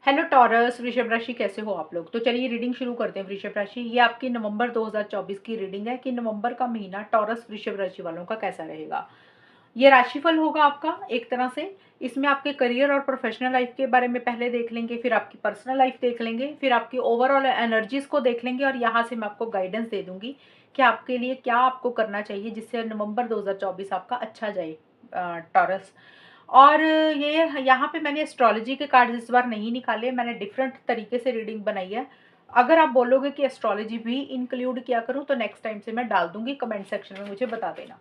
Hello taurus, वृषभ राशि कैसे हो आप लोग। तो चलिए रीडिंग शुरू करते हैं। वृषभ राशि, ये आपकी नवंबर 2024 की रीडिंग है कि नवंबर का महीना टॉरस वृषभ राशि वालों का कैसा रहेगा। ये राशिफल होगा आपका एक तरह से। इसमें आपके करियर और प्रोफेशनल लाइफ के बारे में पहले देख लेंगे, फिर आपकी पर्सनल लाइफ देख लेंगे, फिर आपकी ओवरऑल एनर्जीज को देख लेंगे और यहाँ से मैं आपको गाइडेंस दे दूंगी कि आपके लिए क्या आपको करना चाहिए जिससे नवंबर 2024 आपका अच्छा जाए टॉरस। और ये यहाँ पे मैंने एस्ट्रोलॉजी के कार्ड इस बार नहीं निकाले, मैंने डिफरेंट तरीके से रीडिंग बनाई है। अगर आप बोलोगे कि एस्ट्रोलॉजी भी इंक्लूड किया करूँ तो नेक्स्ट टाइम से मैं डाल दूंगी, कमेंट सेक्शन में मुझे बता देना।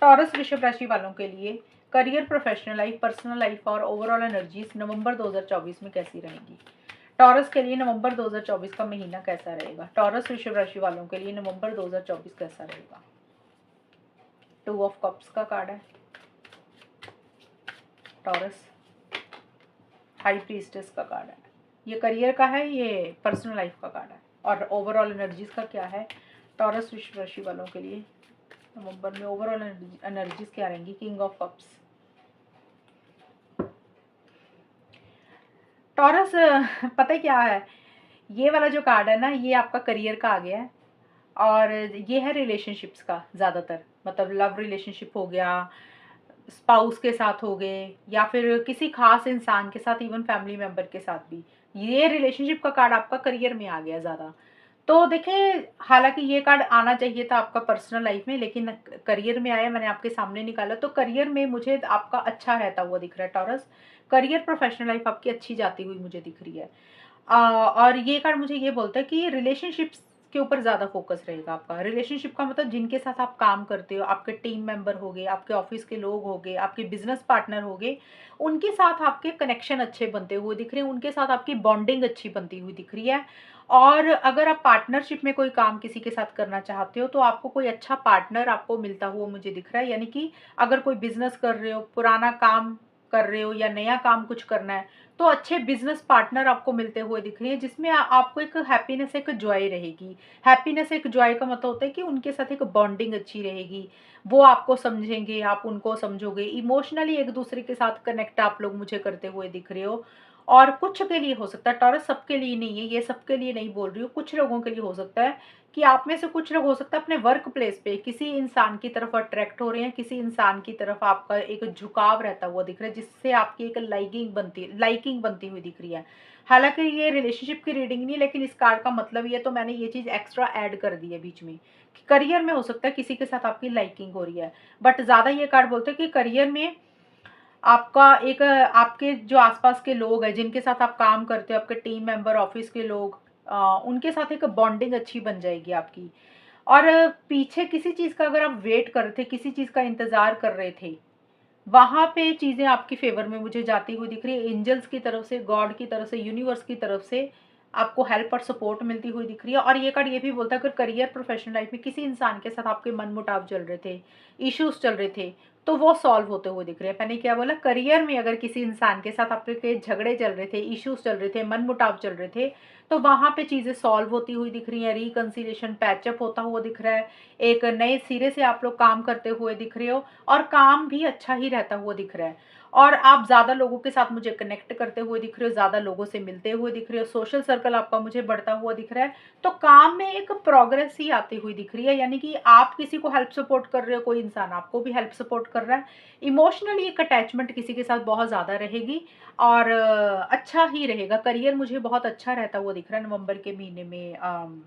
टॉरस वृषभ राशि वालों के लिए career, professional life, personal life और ओवरऑल एनर्जीज नवंबर 2024 में कैसी रहेंगी। टॉरस के लिए नवंबर 2024 का महीना कैसा रहेगा। टॉरस वृषभ राशि वालों के लिए नवंबर 2024 कैसा रहेगा। 2 ऑफ कप्स का कार्ड है टॉरस, हाई प्रीस्टेस का कार्ड है। ये करियर का है, ये पर्सनल लाइफ का कार्ड है। और ओवरऑल एनर्जीज का क्या है टॉरस वृषभ राशि वालों के लिए नवंबर में ओवरऑल एनर्जीज क्या रहेंगी। King of cups. टॉरस पता है क्या है, ये वाला जो कार्ड है ना, ये आपका करियर का आ गया है और ये है रिलेशनशिप्स का ज़्यादातर। मतलब लव रिलेशनशिप हो गया, स्पाउस के साथ हो गए, या फिर किसी खास इंसान के साथ, इवन फैमिली मेंबर के साथ भी। ये रिलेशनशिप का कार्ड आपका करियर में आ गया ज़्यादा। तो देखिए, हालांकि ये कार्ड आना चाहिए था आपका पर्सनल लाइफ में, लेकिन करियर में आया, मैंने आपके सामने निकाला। तो करियर में मुझे आपका अच्छा रहता हुआ दिख रहा है टॉरस। करियर प्रोफेशनल लाइफ आपकी अच्छी जाती हुई मुझे दिख रही है। और ये कार्ड मुझे ये बोलता है कि रिलेशनशिप्स के ऊपर ज़्यादा फोकस रहेगा आपका। रिलेशनशिप का मतलब जिनके साथ आप काम करते हो, आपके टीम मेंबर हो गए, आपके ऑफिस के लोग हो गए, आपके बिजनेस पार्टनर हो गए, उनके साथ आपके कनेक्शन अच्छे बनते हुए दिख रहे हैं, उनके साथ आपकी बॉन्डिंग अच्छी बनती हुई दिख रही है। और अगर आप पार्टनरशिप में कोई काम किसी के साथ करना चाहते हो तो आपको कोई अच्छा पार्टनर आपको मिलता हुआ मुझे दिख रहा है। यानी कि अगर कोई बिजनेस कर रहे हो, पुराना काम कर रहे हो या नया काम कुछ करना है, तो अच्छे बिजनेस पार्टनर आपको मिलते हुए दिख रहे हैं जिसमें आपको एक हैप्पीनेस, एक जॉय रहेगी। हैप्पीनेस, एक जॉय का मतलब होता है कि उनके साथ एक बॉन्डिंग अच्छी रहेगी। वो आपको समझेंगे, आप उनको समझोगे, इमोशनली एक दूसरे के साथ कनेक्ट आप लोग मुझे करते हुए दिख रहे हो। और कुछ के लिए हो सकता है टॉरस, सबके लिए नहीं है, ये सबके लिए नहीं बोल रही हूँ, कुछ लोगों के लिए हो सकता है कि आप में से कुछ लोग हो सकता है अपने वर्क प्लेस पे किसी इंसान की तरफ अट्रैक्ट हो रहे हैं, किसी इंसान की तरफ आपका एक झुकाव रहता हुआ दिख रहा है जिससे आपकी एक लाइकिंग बनती हुई दिख रही है। हालांकि ये रिलेशनशिप की रीडिंग नहीं, लेकिन इस कार्ड का मतलब ये, तो मैंने ये चीज एक्स्ट्रा ऐड कर दी है बीच में कि करियर में हो सकता है किसी के साथ आपकी लाइकिंग हो रही है। बट ज्यादा ये कार्ड बोलते हैं कि करियर में आपका एक आपके जो आसपास के लोग हैं जिनके साथ आप काम करते हो, आपके टीम मेंबर, ऑफिस के लोग, उनके साथ एक बॉन्डिंग अच्छी बन जाएगी आपकी। और पीछे किसी चीज का अगर आप वेट कर रहे थे, किसी चीज का इंतजार कर रहे थे, वहां पे चीजें आपकी फेवर में मुझे जाती हुई दिख रही है। एंजल्स की तरफ से, गॉड की तरफ से, यूनिवर्स की तरफ से आपको हेल्प और सपोर्ट मिलती हुई दिख रही है। और ये कार्ड ये भी बोलता है अगर करियर, प्रोफेशनल लाइफ में किसी इंसान के साथ आपके मन मुटाव चल रहे थे, इश्यूज चल रहे थे, तो वो सॉल्व होते हुए दिख रहे हैं। मैंने क्या बोला, करियर में अगर किसी इंसान के साथ आपके झगड़े चल रहे थे, इश्यूज चल रहे थे, मन मुटाव चल रहे थे, तो वहां पे चीजें सॉल्व होती हुई दिख रही हैं, रिकंसिलिएशन, पैचअप होता हुआ दिख रहा है। एक नए सिरे से आप लोग काम करते हुए दिख रहे हो और काम भी अच्छा ही रहता हुआ दिख रहा है। और आप ज्यादा लोगों के साथ मुझे कनेक्ट करते हुए दिख रहे हो, ज्यादा लोगों से मिलते हुए दिख रहे हो, सोशल सर्कल आपका मुझे बढ़ता हुआ दिख रहा है। तो काम में एक प्रोग्रेस ही आती हुई दिख रही है। यानी कि आप किसी को हेल्प सपोर्ट कर रहे हो, कोई इंसान आपको भी हेल्प सपोर्ट कर रहा है। इमोशनली एक अटैचमेंट किसी के साथ बहुत ज्यादा रहेगी और अच्छा ही रहेगा। करियर मुझे बहुत अच्छा रहता हुआ दिख रहा है नवंबर के महीने में।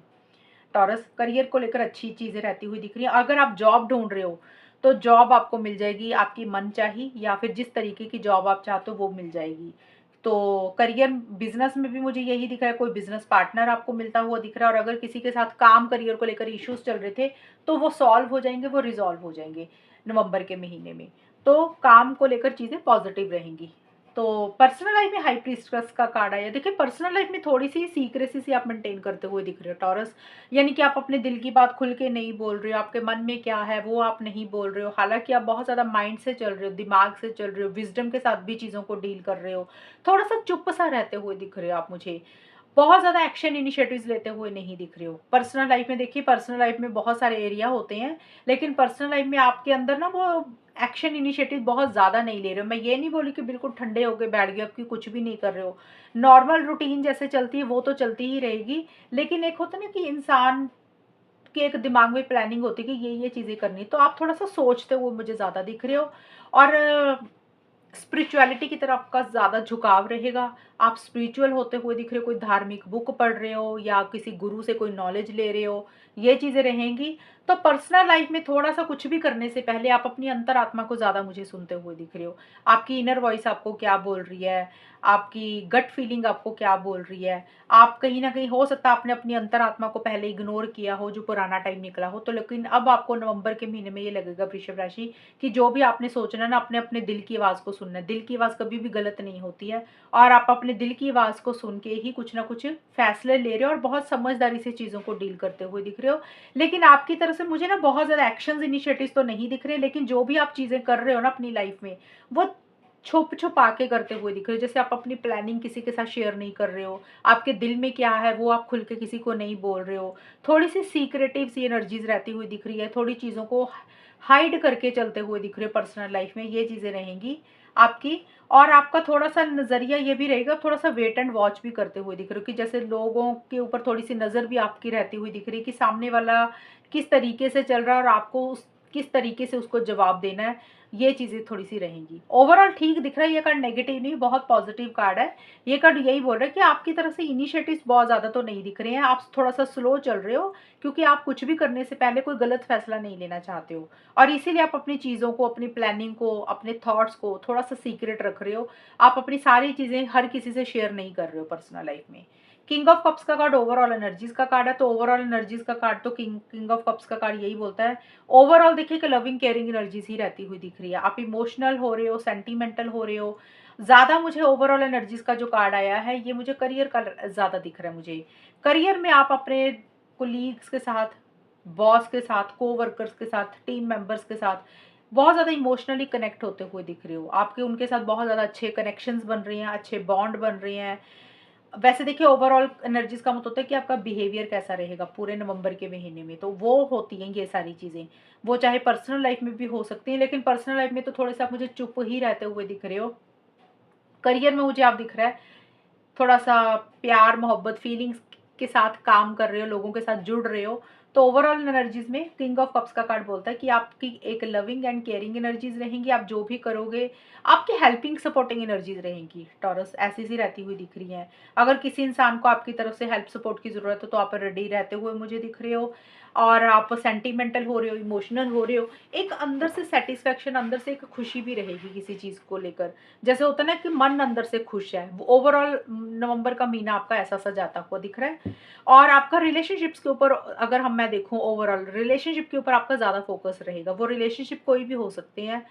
टॉरस, करियर को लेकर अच्छी चीजें रहती हुई दिख रही है। अगर आप जॉब ढूंढ रहे हो तो जॉब आपको मिल जाएगी, आपकी मन चाही या फिर जिस तरीके की जॉब आप चाहते हो वो मिल जाएगी। तो करियर, बिजनेस में भी मुझे यही दिख रहा है, कोई बिजनेस पार्टनर आपको मिलता हुआ दिख रहा है। और अगर किसी के साथ काम, करियर को लेकर इश्यूज चल रहे थे तो वो सॉल्व हो जाएंगे, वो रिजॉल्व हो जाएंगे नवंबर के महीने में। तो काम को लेकर चीजें पॉजिटिव रहेंगी। तो पर्सनल लाइफ में हाई प्रीस्ट्रेस का कार्ड आया। देखिए, पर्सनल लाइफ में थोड़ी सी सीक्रेसी से आप मेंटेन करते हुए दिख रहे हो टॉरस। यानी कि आप अपने दिल की बात खुल के नहीं बोल रहे हो, आपके मन में क्या है वो आप नहीं बोल रहे हो। हालांकि आप बहुत ज़्यादा माइंड से चल रहे हो, दिमाग से चल रहे हो, विजडम के साथ भी चीज़ों को डील कर रहे हो। थोड़ा सा चुप सा रहते हुए दिख रहे हो आप मुझे। बहुत ज़्यादा एक्शन इनिशिएटिव्स लेते हुए नहीं दिख रहे हो। पर्सनल लाइफ में देखिए, पर्सनल लाइफ में बहुत सारे एरिया होते हैं, लेकिन पर्सनल लाइफ में आपके अंदर ना वो एक्शन इनिशिएटिव बहुत ज़्यादा नहीं ले रहे हो। मैं ये नहीं बोली कि बिल्कुल ठंडे होके बैठ गए, अब कि कुछ भी नहीं कर रहे हो। नॉर्मल रूटीन जैसे चलती है वो तो चलती ही रहेगी, लेकिन एक होता है ना कि इंसान के एक दिमाग में प्लानिंग होती है कि ये चीज़ें करनी है, तो आप थोड़ा-सा सोचते हुए मुझे ज़्यादा दिख रहे हो। और स्पिरिचुअलिटी की तरफ आपका ज़्यादा झुकाव रहेगा। आप स्पिरिचुअल होते हुए दिख रहे हो, कोई धार्मिक बुक पढ़ रहे हो या किसी गुरु से कोई नॉलेज ले रहे हो, ये चीज़ें रहेंगी। तो पर्सनल लाइफ में थोड़ा-सा कुछ भी करने से पहले आप अपनी अंतरात्मा को ज़्यादा मुझे सुनते हुए दिख रहे हो। आपकी इनर वॉइस आपको क्या बोल रही है, आपकी गट फीलिंग आपको क्या बोल रही है। आप कहीं न कहीं हो सकता है आपने अपनी अंतरात्मा को पहले इग्नोर किया हो, जो पुराना टाइम निकला हो, तो लेकिन अब आपको नवंबर के महीने में ये लगेगा वृषभ राशि कि जो भी आपने सोचना है ना, अपने दिल की आवाज़ को सुनना है। दिल की आवाज़ कभी भी गलत नहीं होती है, और आप अपने दिल की आवाज़ को सुन के ही कुछ ना कुछ फैसले ले रहे हो और बहुत समझदारी से चीज़ों को डील करते हुए दिख रहे हो। लेकिन आपकी तरफ से मुझे ना बहुत ज़्यादा एक्शंस इनिशिएटिव्स तो नहीं दिख रहे, लेकिन जो भी आप चीज़ें कर रहे हो ना अपनी लाइफ में, वो छुप-छुपा के करते हुए दिख रहे हो। जैसे आप अपनी प्लानिंग किसी के साथ शेयर नहीं कर रहे हो, आपके दिल में क्या है वो आप खुल के किसी को नहीं बोल रहे हो। थोड़ी-सी सीक्रेटिव सी एनर्जीज़ रहती हुई दिख रही है, थोड़ी चीज़ों को हाइड करके चलते हुए दिख रहे हो पर्सनल लाइफ में, ये चीज़ें रहेंगी आपकी। और आपका थोड़ा-सा नज़रिया ये भी रहेगा, थोड़ा-सा वेट एंड वॉच भी करते हुए दिख रहे हो कि जैसे लोगों के ऊपर थोड़ी-सी नज़र भी आपकी रहती हुई दिख रही है कि सामने वाला किस तरीके से चल रहा है और आपको उस किस तरीके से उसको जवाब देना है, ये चीज़ें थोड़ी-सी रहेंगी। ओवरऑल ठीक दिख रहा है, ये कार्ड नेगेटिव नहीं, बहुत पॉजिटिव कार्ड है। ये कार्ड यही बोल रहा है कि आपकी तरफ से इनिशिएटिव्स बहुत ज़्यादा तो नहीं दिख रहे हैं, आप थोड़ा-सा स्लो चल रहे हो, क्योंकि आप कुछ भी करने से पहले कोई गलत फैसला नहीं लेना चाहते हो। और इसीलिए आप अपनी चीज़ों को, अपनी प्लानिंग को, अपने थॉट्स को थोड़ा-सा सीक्रेट रख रहे हो। आप अपनी सारी चीज़ें हर किसी से शेयर नहीं कर रहे हो पर्सनल लाइफ में। किंग ऑफ कप्स का कार्ड ओवरऑल एनर्जीज़ का कार्ड है, तो ओवरऑल एनर्जीज़ का कार्ड तो किंग किंग ऑफ कप्स का कार्ड यही बोलता है। ओवरऑल देखिए कि लविंग केयरिंग एनर्जीज़ ही रहती हुई दिख रही है। आप इमोशनल हो रहे हो, सेंटिमेंटल हो रहे हो। ज़्यादा मुझे ओवरऑल एनर्जीज़ का जो कार्ड आया है, ये मुझे करियर का ज़्यादा दिख रहा है मुझे। करियर में आप अपने कोलीग्स के साथ, बॉस के साथ, कोवर्कर्स के साथ, टीम मेंबर्स के साथ बहुत ज़्यादा इमोशनली कनेक्ट होते हुए दिख रहे हो। आपके उनके साथ बहुत ज़्यादा अच्छे कनेक्शंस बन रहे हैं, अच्छे बॉन्ड बन रहे हैं। वैसे देखिए ओवरऑल एनर्जीज़ का मतलब होता है कि आपका बिहेवियर कैसा रहेगा पूरे नवंबर के महीने में, तो वो होती हैं ये सारी चीज़ें। वो चाहे पर्सनल लाइफ में भी हो सकती हैं, लेकिन पर्सनल लाइफ में तो थोड़े-से आप मुझे चुप ही रहते हुए दिख रहे हो। करियर में मुझे आप दिख रहा है थोड़ा-सा प्यार, मोहब्बत, फीलिंग्स के साथ काम कर रहे हो, लोगों के साथ जुड़ रहे हो। तो ओवरऑल एनर्जीज़ में किंग ऑफ कप्स का कार्ड बोलता है कि आपकी एक लविंग एंड केयरिंग एनर्जीज़ रहेंगी, आप जो भी करोगे, आपकी हेल्पिंग सपोर्टिंग एनर्जीज़ रहेंगी। टॉरस ऐसी-सी रहती हुई दिख रही हैं। अगर किसी इंसान को आपकी तरफ से हेल्प सपोर्ट की ज़रूरत है, तो आप रेडी रहते हुए मुझे दिख रहे हो। और आप सेंटिमेंटल हो रहे हो, इमोशनल हो रहे हो। एक अंदर से सैटिस्फैक्शन, अंदर से एक खुशी भी रहेगी किसी चीज़ को लेकर। जैसे होता है ना कि मन अंदर से खुश है, वो ओवरऑल नवंबर का महीना आपका ऐसा सा जाता हुआ दिख रहा है। और आपका रिलेशनशिप्स के ऊपर अगर मैं देखूं, ओवरऑल रिलेशनशिप के ऊपर आपका ज़्यादा फोकस रहेगा। वो रिलेशनशिप कोई भी हो सकते हैं,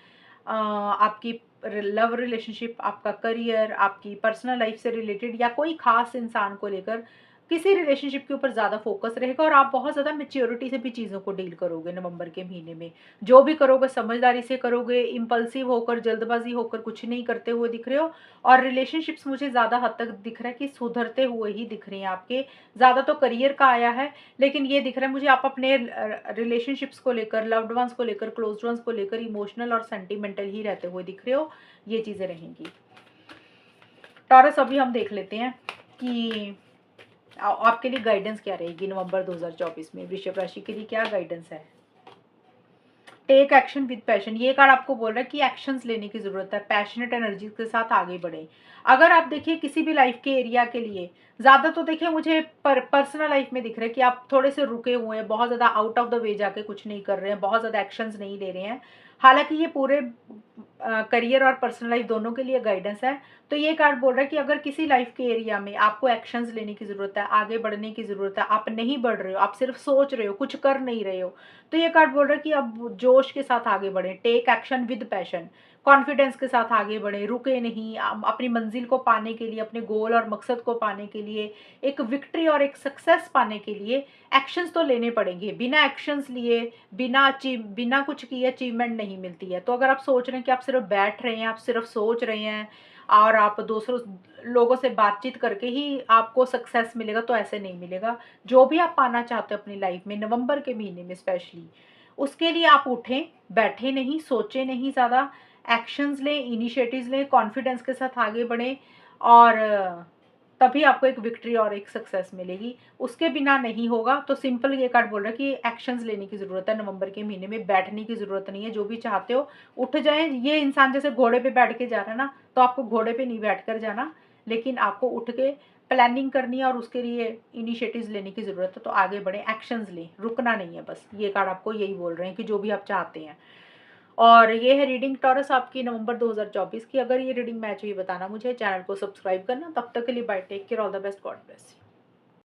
आपकी लव रिलेशनशिप, आपका करियर, आपकी पर्सनल लाइफ से रिलेटेड, या कोई खास इंसान को लेकर किसी रिलेशनशिप के ऊपर ज़्यादा फोकस रहेगा। और आप बहुत ज़्यादा मैच्योरिटी से भी चीज़ों को डील करोगे नवंबर के महीने में। जो भी करोगे समझदारी से करोगे, इम्पल्सिव होकर, जल्दबाजी होकर कुछ नहीं करते हुए दिख रहे हो। और रिलेशनशिप्स मुझे ज़्यादा हद तक दिख रहा है कि सुधरते हुए ही दिख रहे हैं आपके। ज़्यादा तो करियर का आया है, लेकिन ये दिख रहा है मुझे आप अपने रिलेशनशिप्स को लेकर, लव्ड वंस को लेकर, क्लोज्ड वंस को लेकर इमोशनल और सेंटिमेंटल ही रहते हुए दिख रहे हो। ये चीज़ें रहेंगी। टॉरस अभी हम देख लेते हैं कि आपके लिए गाइडेंस क्या रहेगी नवंबर 2024 में। वृषभ राशि के लिए क्या गाइडेंस है। टेक एक्शन विद पैशन, ये कार्ड आपको बोल रहा है कि एक्शंस लेने की जरूरत है, पैशनेट एनर्जी के साथ आगे बढ़े। अगर आप देखिए किसी भी लाइफ के एरिया के लिए, ज्यादा तो देखिए मुझे पर्सनल लाइफ में दिख रहा है कि आप थोड़े से रुके हुए हैं, बहुत ज्यादा आउट ऑफ द वे जाके कुछ नहीं कर रहे हैं, बहुत ज्यादा एक्शंस नहीं ले रहे हैं। हालांकि ये पूरे करियर और पर्सनल लाइफ दोनों के लिए गाइडेंस है। तो ये कार्ड बोल रहा है कि अगर किसी लाइफ के एरिया में आपको एक्शंस लेने की जरूरत है, आगे बढ़ने की जरूरत है, आप नहीं बढ़ रहे हो, आप सिर्फ सोच रहे हो, कुछ कर नहीं रहे हो, तो ये कार्ड बोल रहा है कि अब जोश के साथ आगे बढ़े। Take action with passion, confidence के साथ आगे बढ़े, रुके नहीं। अपनी मंजिल को पाने के लिए, अपने गोल और मकसद को पाने के लिए, एक विक्ट्री और एक सक्सेस पाने के लिए एक्शंस तो लेने पड़ेंगे। बिना एक्शंस लिए, बिना कुछ किए अचीवमेंट नहीं मिलती है। तो अगर आप सोच रहे हैं कि आप सिर्फ बैठ रहे हैं, आप सिर्फ सोच रहे हैं और आप दूसरों लोगों से बातचीत करके ही आपको सक्सेस मिलेगा, तो ऐसे नहीं मिलेगा। जो भी आप पाना चाहते हो अपनी लाइफ में नवंबर के महीने में स्पेशली, उसके लिए आप उठें, बैठे नहीं, सोचें नहीं ज़्यादा, एक्शंस लें, इनिशिएटिव्स लें, कॉन्फिडेंस के साथ आगे बढ़ें और तभी आपको एक विक्ट्री और एक सक्सेस मिलेगी। उसके बिना नहीं होगा। तो सिंपल ये कार्ड बोल रहा है कि एक्शंस लेने की ज़रूरत है नवंबर के महीने में, बैठने की ज़रूरत नहीं है। जो भी चाहते हो उठ जाएँ। ये इंसान जैसे घोड़े पे बैठ के जा रहा है ना, तो आपको घोड़े पे नहीं बैठ कर जाना, लेकिन आपको उठ के प्लानिंग करनी है और उसके लिए इनिशिएटिव्स लेने की ज़रूरत है। तो आगे बढ़ें, एक्शंस लें, रुकना नहीं है बस। ये कार्ड आपको यही बोल रहे हैं कि जो भी आप चाहते हैं। और ये है रीडिंग टॉरस आपकी नवंबर 2024 की। अगर ये रीडिंग मैच हुई बताना मुझे, चैनल को सब्सक्राइब करना। तब तक के लिए bye, take care, all the best, God bless.